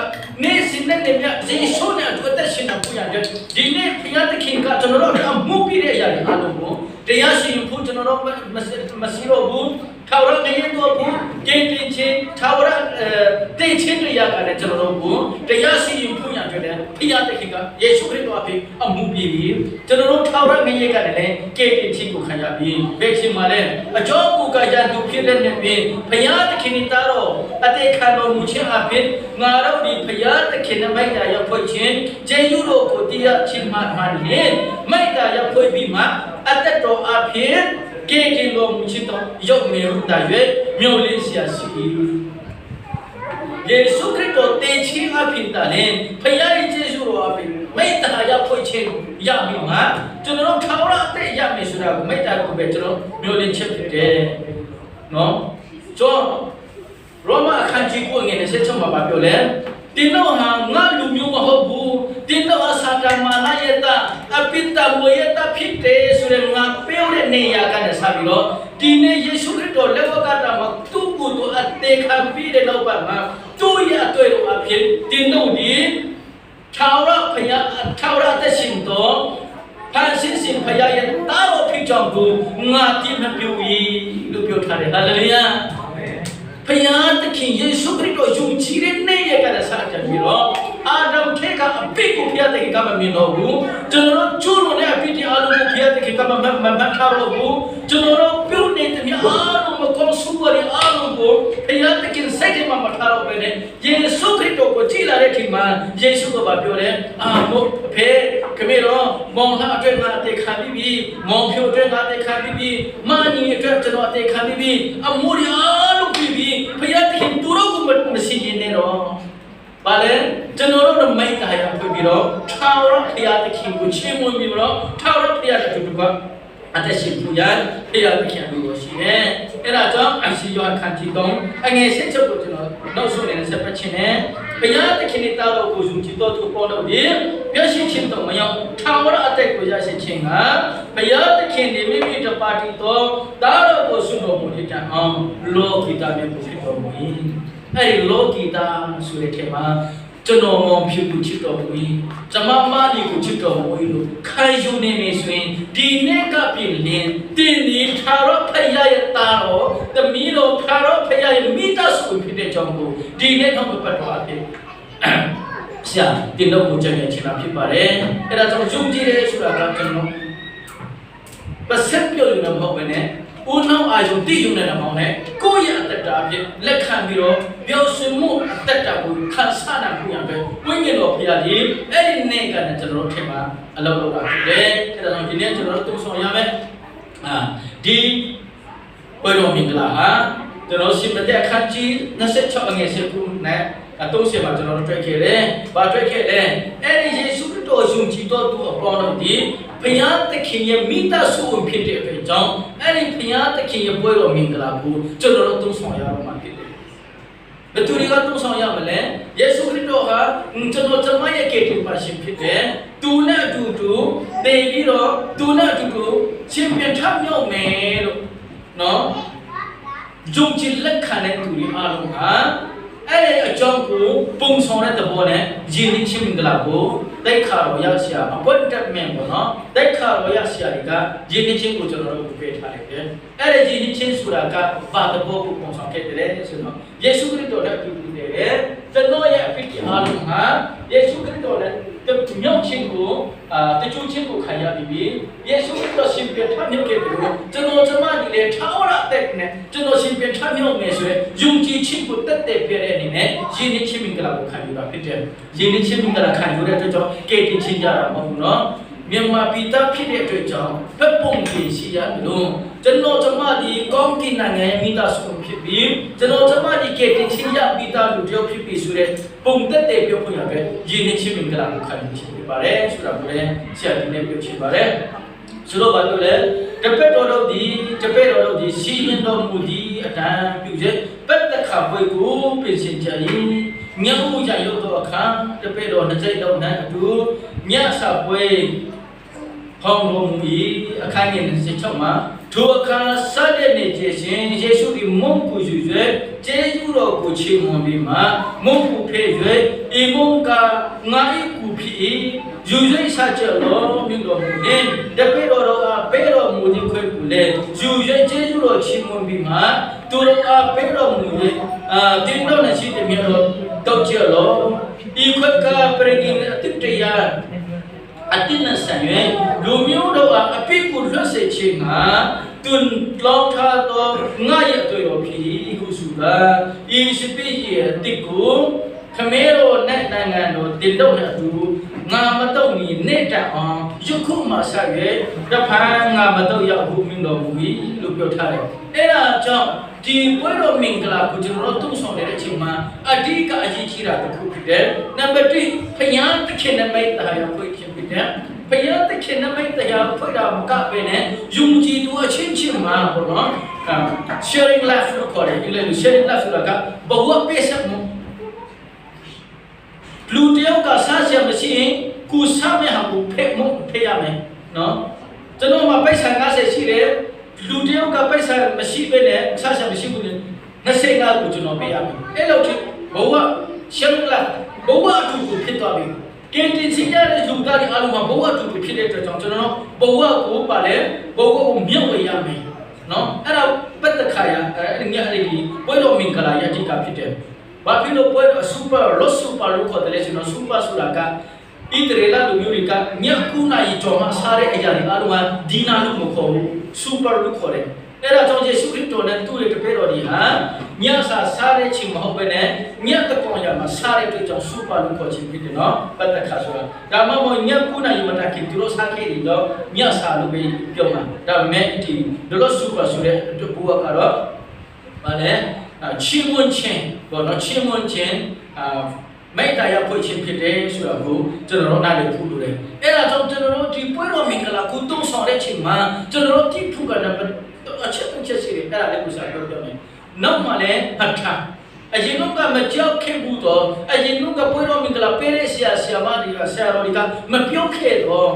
S1: နေစဉ်နဲ့နေမြဇင်းရှုံးတဲ့အသက်ရှင်တာပူရတယ်ဒီနေ့ဖခင်သခင်ကကျွန်တော်တို့အမှုပြတဲ့အရာတွေအားလုံးကိုတရားရှင်ဖို့ကျွန်တော်တို့မရှိတော့ဘူးထာဝရငရဲတော့ဘူးကျင့်တင်ခြင်းထာဝရတိတ်ချင်းတွေရတာလည်းကျွန်တော်တို့ကိုတရားရှင်ဖို့ရတဲ့ဖခင်သခင်ကယေရှုခရစ်တော်အဖြစ်အမှုပြပြီးကျွန်တော်တို့ထာဝရငရဲကလည်းကျင့်တင်ခြင်းကိုခံရပြီးဘယ်ချိန်မှလည်းအကျော်ကိုကရသူဖြစ်တဲ့နေပြီးဖခင်သခင်တာတော့အသေးခံတော်မူခြင်းအဖြစ်ငါတို့ဒီဖခင်သခင်နဲ့မိုက်တာရောက်ဖွင့်ခြင်းကျေးဇူးတော်ကိုတရားချင်းမှမှန်ရင်မိုက်တာရောက်ဖွင့်ပြီးမှအသက်တော်အဖြစ်ကေကေလိုမူချစ်တော်ရုပ်မေရုတာရွေးမြို့လေးဆရာရှိယေရှုခရစ်တော်တည်ခြင်းအဖြစ်တာလေဖခင်ရဲ့ကျေးဇူးတော်အဖြစ်မိတ္တာရောက်ဖွင့်ခြင်းရပြီမှာကျွန်တော်ထာဝရအသက်ရမယ်ဆိုတာကိုမိတ္တာကိုပဲကျွန်တော်မြို့လေးချက်ဖြစ်တယ်နော်ကျော်ရောမအခန်းကြီးကိုငယ်နဲ့ဆက်ချက်မှာပြောလဲတင်းတော့ဟာငါလူမျိုးမဟုတ်ဘူးတင်းတော့အစာတမနာယတာအပိတဝယတာဖြစ်တယ်ဆိုရင်ငါပြောတဲ့နေရာကလည်းဆက်ပြီးတော့ဒီနေ့ယေရှုခရစ်တော်လက်ဝကတာမှာသူ့ကိုယ်သူအသေးခံပြီးတဲ့နောက်ပိုင်းမှာသူ့ရဲ့အတွေ့အကြုံအဖြစ်တင်းတော့ဒီထာဝရဘုရားထာဝရအသက်ရှင်တော်ဖန်ဆင်းရှင်ဘုရားရဲ့တာတော်ဖြစ်ကြောင်းကိုငါတည်မပြု၏လို့ပြောထားတယ်ဟာလေလုယာဖခင်သခင်ယေရှုခရစ်တော်ယုံကြည်တဲ့နေ့ရကလည်းဆက်ကြပြီးတော့အာဒမ်ခေကအပိကိုဖခင်သခင်ကမမြင်တော့ဘူးကျွန်တော်တို့ကျိုးလို့တဲ့အပိဒီအားလုံးကိုဖခင်သခင်ကမထားတော့ဘူးကျွန်တော်တို့ပြုနေတဲ့မြအားလုံးကိုကောင်းစုရအားလုံးကိုဖခင်သခင်စိတ်ထဲမှာမထားတော့ဘဲနဲ့ယေရှုခရစ်တော်ကိုကြည်လာတဲ့အချိန်မှာယေရှုကပြောတယ်အာမို့အဖေခမေတော်မောင်လာအတွက်ငါအသေးခံပြီးပြီမောင်ဖြိုအတွက်ငါအသေးခံပြီးပြီမာနီအတွက်ကျွန်တော်အသေးခံပြီးပြီအမိုးရအားလုံးပြီးပြီဖခင်သခင်သူတို့ကိုမရှိရင်လည်းတော့ဘာလဲကျွန်တော်တို့မိတ်တာရဖွင့်ပြီးတော့ထာဝရဘုရားသခင်ကိုချီးမွမ်းပြီးတော့ထာဝရဘုရားတူတူကအသက်ရှင်သူရဘုရားသခင်ကိုရှိတယ်အဲ့ဒါကြောင့်အရှိယောခန်းကြီးတုံးအငယ်၈ချုပ်ကိုကျွန်တော်နောက်ဆုံးနေတဲ့ဆက်ပတ်ခြင်းနဲ့ဘုရားသခင်နဲ့တာတော်ကိုယူကြည်တော်သူပေါ်တော့ဒီပြည့်စုံခြင်းတော့မရောက်ထာဝရအသက်ကိုရရှိခြင်းကဘုရားသခင်နဲ့မိမိတို့ပါတီတော်တာတော်ကိုဆုတော်မူတဲ့ကြောင့်လောကီတာမြေကိုဖြစ်တော်မူ၏အဲ့ဒီလောကီတာဆိုတဲ့ထဲမှာကျွန်တော်မောင်ဖြစ်ကိုချစ်တော်မူ၏ဇမမလေးကိုချစ်တော်မူ၏လို့ခံယူနေနေဆိုရင်ဒီနေ့ကပြင်လင်းတင်းဒီထာဝရဘုရားရဲ့တာတော်တမီးတော်ထာဝရဘုရားရဲ့မိသားစုဖြစ်တဲ့ကြောင့်ကိုဒီနေ့တော့မပတ်တော်အဖြစ်ဆရာတင်တော့ကိုကြည့်နေချင်တာဖြစ်ပါတယ်အဲ့ဒါကြောင့်ယုံကြည်တယ်ဆိုတာကကျွန်တော်ပတ်ဆက်ပြောလို့မဟုတ်ဘဲနဲ့ဦးနှောင်းအာယုတိယုံနေတဲ့မောင်နဲ့ကိုယ့်ရဲ့အတ္တအဖြစ်လက်ခံပြီးတော့ပြောရှင်မှုအတ္တကိုခံစားနိုင်ဖို့ရတဲ့ဝိညာဉ်တော်ဘုရားကြီးအဲ့ဒီနေ့ကလည်းကျွန်တော်တို့ထင်ပါ အလုပ်လုပ်တာဖြစ်တယ်အဲ့ဒါကြောင့်ဒီနေ့ကျွန်တော်တို့သုံးဆောင်ရမယ်ဒီပွဲတော်မင်္ဂလာဟာကျွန်တော်ရှင်မတဲ့အခန်းကြီး26အငယ်10ခုနဲ့30မှာကျွန်တော်တို့တွေ့ခဲ့တယ်။ဘာတွေ့ခဲ့လဲ။အဲ့ဒီယေရှုခရစ်တော်ယုံကြည်တော်သူအပေါင်းတို့ဒီဘုရားသခင်ရဲ့မိသားစုဝင်ဖြစ်တဲ့အတွက်ကြောင့်အဲ့ဒီဘုရားသခင်ရဲ့ပွဲတော်မင်္ဂလာကိုကျွန်တော်တို့သုံးဆောင်ရတော့မှာဖြစ်တယ်။ဘယ်သူတွေကသုံးဆောင်ရမလဲ။ယေရှုခရစ်တော်ဟာကျွန်တော်ကျွန်မရဲ့ကယ်တင်ပါရှင်ဖြစ်တယ်။သူနဲ့အတူတူတည်ပြီးတော့သူနဲ့အတူတူရှင်ပြန်ထမြောက်မယ်လို့နော်။ယုံကြည်လက်ခံတဲ့သူတွေအားလုံးဟာအဲ့ဒီအကြောင်းကိုပုံဆောင်တဲ့သဘောနဲ့ယဉ်ကျေးခြင်းမင်္ဂလာကိုတိုက်ခါတော်ရရှိအောင် appointment ပေါ့နော်တိုက်ခါတော်ရရှိရကယဉ်ကျေးခြင်းကိုကျွန်တော်တို့ပြထားလိုက်တယ်အဲ့ဒီယဉ်ကျေးခြင်းဆိုတာကဘာသဘောကိုပုံဆောင်ခဲ့တယ်ဆိုတော့ယေရှုခရစ်တော်နဲ့အတူတူနေတယ်ကျွန်တော်ရဲ့အဖြစ်အားလုံးဟာယေရှုခရစ်တော်နဲ့မြောက်ခြင်းကိုတချို့ချင်းကိုခံရပြီးယေရှုခရစ်တော်ရှင်ပြန်ထမြောက်ခဲ့တယ်ကျွန်တော်ကျွန်မဒီလေထာဝရအသက်နဲ့ကျွန်တော်ရှင်ပြန်ထမြောက်မယ်ဆိုရင်ယုံကြည်ခြင်းကိုတက်တဲ့ပြတဲ့အနေနဲ့ယဉ်ကျေးခြင်းမင်္ဂလာကိုခံယူတာဖြစ်တယ်ယဉ်ကျေးခြင်းမင်္ဂလာခံယူတဲ့အတွက်ကြောင့်ကယ်တင်ခြင်းကြတာမဟုတ်ဘူးနော်မြန်မာပြည်သားဖြစ်တဲ့အတွက်ကြောင့်ဖက်ပုံကြီးရှိရလို့ကျွန်တော်ကျွန်မဒီကောင်းကင်နိုင်ငံရဲ့မိသားစုဖြစ်ပြီးကျွန်တော်ကျွန်မဒီကယ်တင်ခြင်းရပြီးသားလူတယောက်ဖြစ်ပြီးဆိုတဲ့ပုံသက်တဲ့ပြောဖို့ရပဲယဉ်ကျေးခြင်းမင်္ဂလာကိုခံယူခြင်းဖြစ်ပါတယ်ဆိုတာကိုလည်းဆရာဒီနေ့ပြောချင်ပါတယ်ဆိုတော့ဘာလို့လဲတပည့်တော်တို့ဒီစီရင်တော်မူသည့်အတန်ပြုချက်ပတ်သက်ခါပွဲကိုပြင်ဆင်ကြ၏ညမှုရရောက်သောအခါတပည့်တော်နှစ်စိတ်လုံးနဲ့အတူညစာပွဲဟောင်းတော်မူ၏အခန်းငယ်26မှာထိုအခါစတဲ့နေခြင်းယေရှုသည်မုန်ကိုယူ၍ကျေးဇူးတော်ကိုချီးမွမ်းပြီးမှမုန်ကိုဖဲ့၍ဤမုန်ကငါ၏ကူဖြစ်၏ယူ၍စားကြလောမြတ်တော်မူနှင့်တပည့်တော်အားပေးတော်မူသည့်ခွင့်ကိုလည်းယူ၍ကျေးဇူးတော်ချီးမွမ်းပြီးမှသူတို့အားပေးတော်မူ၍တင်တော်နဲ့ရှိတဲ့မြတ်တော်တောက်ကြလောဤခွက်ကပရိဂိအတိတယအတိနဆံ၍လူမျိုးတို့အားအပြစ်ကိုလွတ်စေခြင်းငါတွန်လောင်းထားသောငါရဲ့အတွေ့တော်ဖြစ်ဟုဆိုတာဤရှိပိရဲ့အတိကိုခမဲတော်နဲ့နိုင်ငံတော်တင်တော့နဲ့အတူငါမတော့မီနဲ့တအောင်ယခုမှဆက်၍တဖန်ငါမတော့ရောက်ဟုမြင်တော်မူ၏လို့ပြောထားတယ်အဲ့ဒါကြောင့်ဒီပွဲတော်မင်္ဂလာကိုကျွန်တော်တို့သုံးဆောင်တဲ့အချိန်မှာအဓိကအရေးကြီးတာတစ်ခုဖြစ်တယ်နံပါတ်1ဘုရားသခင်နဲ့မိတ်တရားဖွင့်ခြင်းဖြစ်တယ်ဘုရားသခင်နဲ့မိတ်တရားဖွင့်တာမကပဲနဲ့ယုံကြည်သူအချင်းချင်းမှာပေါ့နော် sharing life လို့ခေါ်တယ်ဒီလေ sharing life ဆိုတာကဘဝပေးဆက်မှုလူတယောက်ကစားချက်မရှိရင်ကိုစားမဲ့ဟာကိုဖက်မှုဖက်ရမယ်နော်ကျွန်တော်မှာပိတ်ဆိုင်90ရှိတယ်လူတယောက်ကပိတ်ဆိုင်မရှိပဲနဲ့စားချက်မရှိဘူးလေ25ကိုကျွန်တော်ပေးရမယ်အဲ့လိုဖြစ်ဘဝရှင်းလာဘဝအတူတူဖြစ်သွားပြီကင်တင်စီရတဲ့လူသားတွေအားလုံးမှာဘဝအတူတူဖြစ်တဲ့အတွက်ကြောင့်ကျွန်တော်ဘဝကိုပါလေဘဝကိုမြတ်ဝေရမယ်နော်အဲ့ဒါပတ်သက်ခါရအဲ့ညအဲ့ဒီပွဲတော်မင်္ဂလာရအဓိကဖြစ်တယ်ဘာဖြစ်လို့ပွဲတော်စူပါလို့ခေါ်တယ်လေကျွန်တော်စူပါဆိုတာကဣသရေလလူမျိုးတွေကညကူနာရီကျော်မှာစားတဲ့အရာတွေအားလုံးကဒီနာလို့မခေါ်ဘူးစူပါလို့ခေါ်တယ်အဲ့ဒါကြောင့်ယေရှုခရစ်တော်နဲ့သူ့ရဲ့တပည့်တော်တွေဟာညစာစားတဲ့ချိန်မဟုတ်ဘဲနဲ့ညတကောင်ရမှာစားတဲ့အတွက်ကြောင့်စူပါလို့ခေါ်ခြင်းဖြစ်တယ်နော်ပတ်သက်ခါဆိုတာဒါမှမဟုတ်ညကူနာရီမတက်ခင်သူတို့စားခဲ့တယ်တော့ညစာလို့ပဲပြောမှာဒါပေမဲ့ဒီလိုစူပါဆိုတဲ့အတွက်ဘုရားကတော့ဗါလဲချီးမွမ်းခြင်းပေါ့နော်ချီးမွမ်းခြင်းမိတ္တရာဖွင့်ခြင်းဖြစ်တယ်ဆိုတာကိုကျွန်တော်တို့နားလည်ဖို့လိုတယ်အဲ့ဒါကြောင့်ကျွန်တော်တို့ဒီပွဲတော်မင်္ဂလာကိုတုံ့ဆောင်တဲ့ချိန်မှာကျွန်တော်တို့တိဖူကလည်းအချက်ရှိတယ်အဲ့ဒါလည်းကိုစားပြောမယ်နောက်မှလည်းဟတ်ထားအရင်ကမကြောက်ခဲ့ဘူးတော့အရင်ကပွဲတော်မင်္ဂလာပေးတဲ့ဆရာမတွေကဆရာတော်တွေကမပြောခဲ့တော့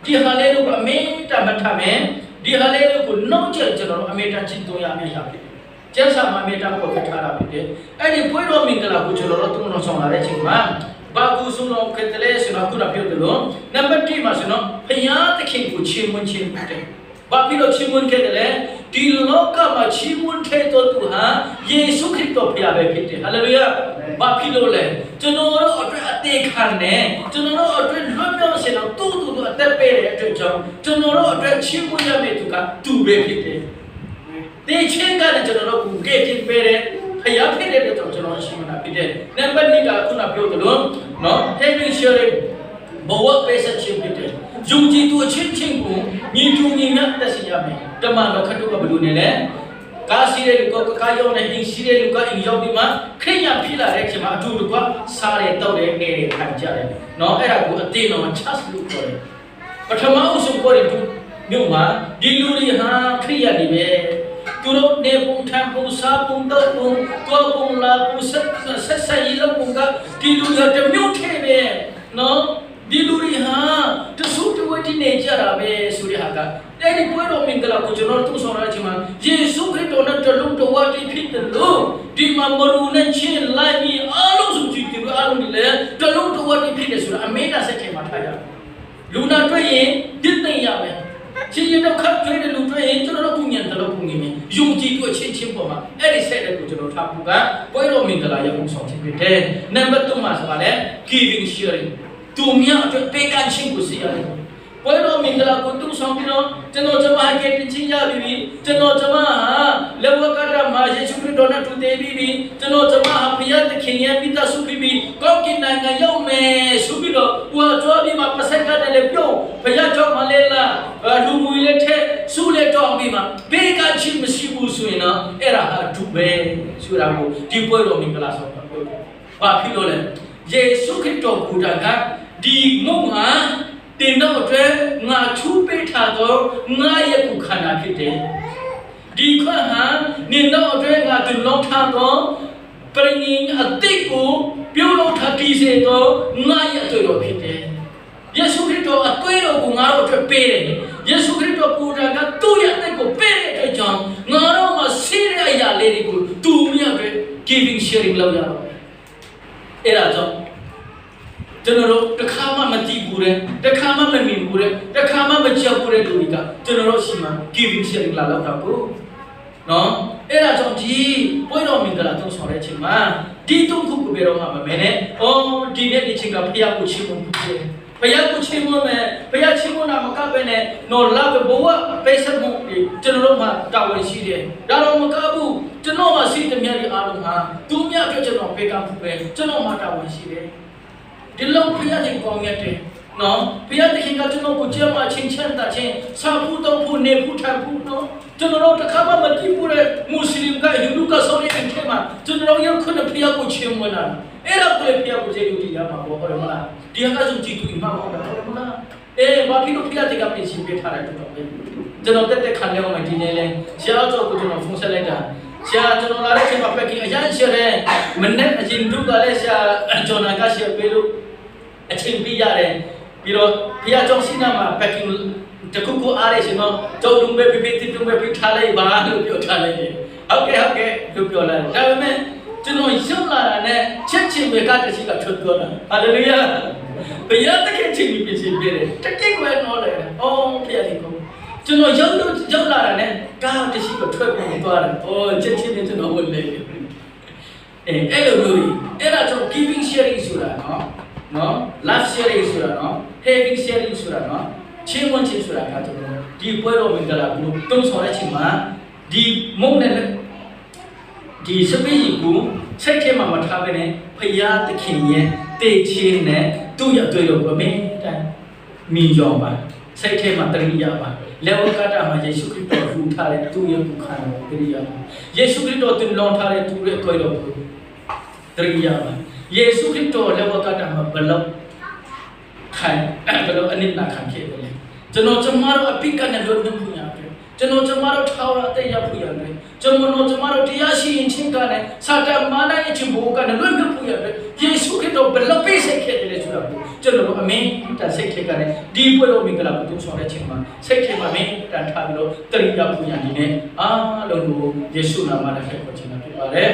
S1: ဒီဟာလေးတို့ကအမေတမထမယ်ဒီဟာလေးတို့ကိုနောက်ကျကျွန်တော်တို့အမေတချစ်သွင်းရမယ့်ရဖြစ်ကျမ်းစာမှာမေတ္တာကိုပြထားတာဖြစ်တယ်။အဲ့ဒီပွဲတော်မင်္ဂလာကိုကျွန်တော်တို့သုံးတော်ဆောင်လာတဲ့ချိန်မှာဘာကူစုံတော်ခက်တယ်လဲဆိုတော့ခုနပြောတယ်လို့နံပါတ်1မှာဆိုတော့ဘုရားသခင်ကိုချီးမွမ်းခြင်းဖြစ်တယ်။ဘာဖြစ်လို့ချီးမွမ်းခဲ့တယ်လဲဒီလောကမှာချီးမွမ်းတဲ့သူဟာယေရှုခရစ်တော်ဘုရားပဲဖြစ်တယ်။ဟာလေလုယာ။ဘာဖြစ်လို့လဲကျွန်တော်တို့အတွက်အသေးခံတယ်ကျွန်တော်တို့အတွက်လွတ်မြောက်စေတော့သူ့အသက်ပေးတဲ့အတွက်ကြောင့်ကျွန်တော်တို့အတွက်ချီးမွမ်းရမယ့်သူကသူပဲဖြစ်တယ်။ဒီချင်းကလည်းကျွန်တော်တို့ကိုကဲတင်ပေးတယ်ဖျားဖြစ်တဲ့အတွက်ကျွန်တော်ရှိမှတာဖြစ်တယ်နံပါတ်2ကခုနပြောသလိုနော် having sharing ဘဝပေးဆက်ခြင်းဖြစ်တယ် dùng gì tôi chính của nhìn chung nhìn nhá ta xin nhá mày tâm mà nó khát đâu mà bự này nè cá xí đây có cá dâu này hình xí đây có hình dâu đi mà khi nhà phi là đấy chỉ mà chú được quá xa đây tàu đấy nghe để thành ra đấy nó cái là của tiền nó chát lúc rồi và thằng máu xuống qua đây nhưng mà đi lui đi ha khi nhà đi về tu đâu nè bung tham bung sa bung tơ bung tua bung la bung sét say lắm bung cả đi lui ở trong miếu thế về nó đi lui đi ha tu suốt tu đi này chả ra về suy ha cả đây đi quay rồi mình cái là của chúng nó tu sửa ra chứ mà Giêsu Kitô nó trở lung đầu qua đi phi tận luôn đi mà mରୁ nên trên lại mi alo dùng chỉ tiêu alo đi lên trở lung đầu qua đi phi để sửa Amen là sẽ khéo mà thay ra luna tôi gì biết này ya mày chỉ như nó khắp chơi để luna tôi gì cho nó cũng nhận nó cũng nghe dùng chỉ tiêu trên bỏ mà ấy đi sẽ để của chúng nó tham cũng cả quay rồi mình cái là ya cũng sống trên cái thế nên bắt tung mà sao đấy giving sharing tụi nhá cho bé can chinh của gì vậy quay rồi mình là con tung sống đi nó cho nó cho mà cái tin chính ya bị cho nó cho mà lâu cái đó mà Giêsu Kitô nó tụi tế bị cho nó cho mà bây giờ thì khi nhà bị ta suy bị có cái này ngày yêu mẹ suy bị rồi qua cho đi mà pasal cái này lấy biểu bây giờ cho mà lên là lu mui lên thế su lên cho bị mà bé can chinh mà siêu suy nó era tụi bé suy ra bộ đi quay rồi mình là sống và khi đó là Giêsu Kitô cũng đã cả đi mong à tiền đâu thế ngài chú bé thà đó ngài也不看那ဖြစ်တယ်ဒီခွဟာနင်တော့အတွက်ငါသူလောက်ထားတော့ပရိညင်အတိတ်ကိုပြုလုပ်ထားတည်စေတော့ငါရဲ့အတွေ့တော်ဖြစ်တယ်ယေရှုခရစ်တော်အတွေ့တော်ကိုငါတို့အတွက်ပေးတယ်ယေရှုခရစ်တော်ကိုယ်တိုင်ကသူ့ရဲ့အသက်ကိုပေးတဲ့အတွက်ကြောင့်ငါတို့မှာဆေးတဲ့အရာလေးတွေကိုသူမြတ်ပဲ giving sharing လုပ်ရတော့အဲ့ဒါကြောင့်ကျွန်တော်တို့တစ်ခါမှမတည်ဘူးတဲ့တစ်ခါမှမမြင်ဘူးတဲ့တစ်ခါမှမကြောက်ဘူးတဲ့လူတွေကကျွန်တော်တို့ရှိမှ giving sharing လာတော့တာကိုနော်အဲ့ဒါကြောင့်ဒီပွဲတော်မင်္ဂလာသုံးဆောင်တဲ့အချိန်မှာဒီတုံးခုကိုပြောတော့မှမမဲနဲ့အော်ဒီနေ့ဒီချိန်ကဘုရားကိုချီးမွမ်းဖို့ဖြစ်ဘုရားကိုချီးမွမ်းမယ်ဘုရားချီးမွမ်းတာမကပဲနဲ့နော်လာဘဘဝပိစမှုကျွန်တော်တို့မှာတာဝန်ရှိတယ်ဒါတော့မကဘူးကျွန်တော်မှာစိတ်တမြတ်ဒီအားလုံးဟာသူမြတ်အတွက်ကျွန်တော်ပေးကမ်းဖို့ပဲကျွန်တော်မှာတာဝန်ရှိတယ်ဒီလောက်ဘုရားရှင်ကောင်းမြတ်တယ်နော်ဘုရားသခင်ကကျွန်တော်ကိုကြွမှာချင်းချမ်းသာချင်းစာဖို့တော့ဖို့နေဖို့ထိုင်ဖို့နော်ကျွန်တော်တို့တစ်ခါမှမကြည့်ဘူးတဲ့မွတ်စလင်ကဟိန္ဒူကဆိုတဲ့အထက်မှာကျွန်တော်ရောက်ခွန်းဘုရားကိုချီးမွမ်းတာအဲ့ဒါကိုလည်းဘုရားကိုကျေးဇူးတင်ရမှာပေါ့ဟုတ်တယ်မလားဒီဟာကဆိုကြည့်သူမှမဟုတ်တာဟုတ်တယ်မလားဘာဖြစ်လို့ဘုရားတကပြင်ဆင်ပေးထားတယ်တော့ပဲကျွန်တော်တက်ခံရအောင်ဒီနေ့လဲဆရာတော်ကိုကျွန်တော်ဖုန်းဆက်လိုက်တာဆရာကျွန်တော်လာတဲ့ချိန်မှာပဲကြီးအရန်ရှယ်တယ်မနေ့အချင်းတို့ကလည်းဆရာဂျော်နာကရှယ်ပေးလို့အချင်းပြရတယ်ပြီးတော့ဘုရားကျောင်းစီနာမှာ packing တခုခုအားရရှင်တော့ကျောင်းလုံးပဲပြပြတုံးပဲပြထားလိုက်ပါလို့ပြောထားလိုက်တယ်ဟုတ်ကဲ့လို့ပြောလိုက်ဒါပေမဲ့ကျွန်တော်ရောက်လာတာနဲ့ချက်ချင်းပဲကတရှိကထွက်သွားတာဟာလေလုယာဘုရားတကယ်ချင်းပြည့်ပြည့်တယ်တကယ်ကိုနော်လေအော်ဘုရားဒီကိုကျွန်တော်ရောက်လာတာနဲ့ကားတရှိကထွက်ပြီးသွားတယ်အော်ချက်ချင်းနဲ့ကျွန်တော်ဝင်လေအဲ့လိုမျိုးအဲ့ဒါကြောင့် giving sharing ဆိုတာနော် love sharing ဆိုတာနော် having sharing ဆိုတာနော်ချင်းဝန်ချင်းဆိုတာကကျွန်တော်ဒီပွဲတော်မင်္ဂလာကိုတုံးဆောင်တဲ့အချိန်မှာဒီမုံနဲ့ဒီစပင်းကြီးကိုစိတ်ထဲမှာမထားဘဲနဲ့ဖရာသခင်ရဲ့တေချေနဲ့သူ့ရဲ့အတွေ့အကြုံကိုမင်းတန်မြင်ရောပါစိတ်ထဲမှာတရိယာပါလက်ဝကတာမှာယေရှုခရစ်တော်ထူထားတဲ့သူ့ရဲ့ကိုခံတော်တရိယာပါယေရှုခရစ်တော်တင်လောင်းထားတဲ့သူ့ရဲ့အတွေ့အကြုံကိုတရိယာပါယေရှုခရစ်တော်လက်ဝကတာမှာဘလောက်ခံဘလောက်အနစ်နာခံခဲ့တယ်ကျွန်တော်ကျမတို့အပိကနဲ့လွတ်လွတ်ဖို့ရတယ်ကျွန်တော်ကျမတို့ထာဝရအသက်ရဖို့ရတယ်ကျွန်တော်ကျမတို့တရားရှိရင်ချင်းကလည်းစာတမာနရဲ့ချင်းဘိုးကလည်းလွတ်လွတ်ဖို့ရတယ်ယေရှုခရစ်တော်ဘလောက်ပေးစိတ်ခဲ့တယ်ဆိုတာကိုကျွန်တော်အမင်းတန်စိတ်ခဲ့ကလည်းဒီပွဲတော်မင်္ဂလာကိုတုံးဆောင်တဲ့အချိန်မှာစိတ်ထဲမှာမင်းတန်ထားပြီးတော့တရိယာဖို့ရတယ်နဲ့အားလုံးကိုယေရှုနာမနဲ့ဆက်ခေါ်ချင်တာဖြစ်ပါတယ်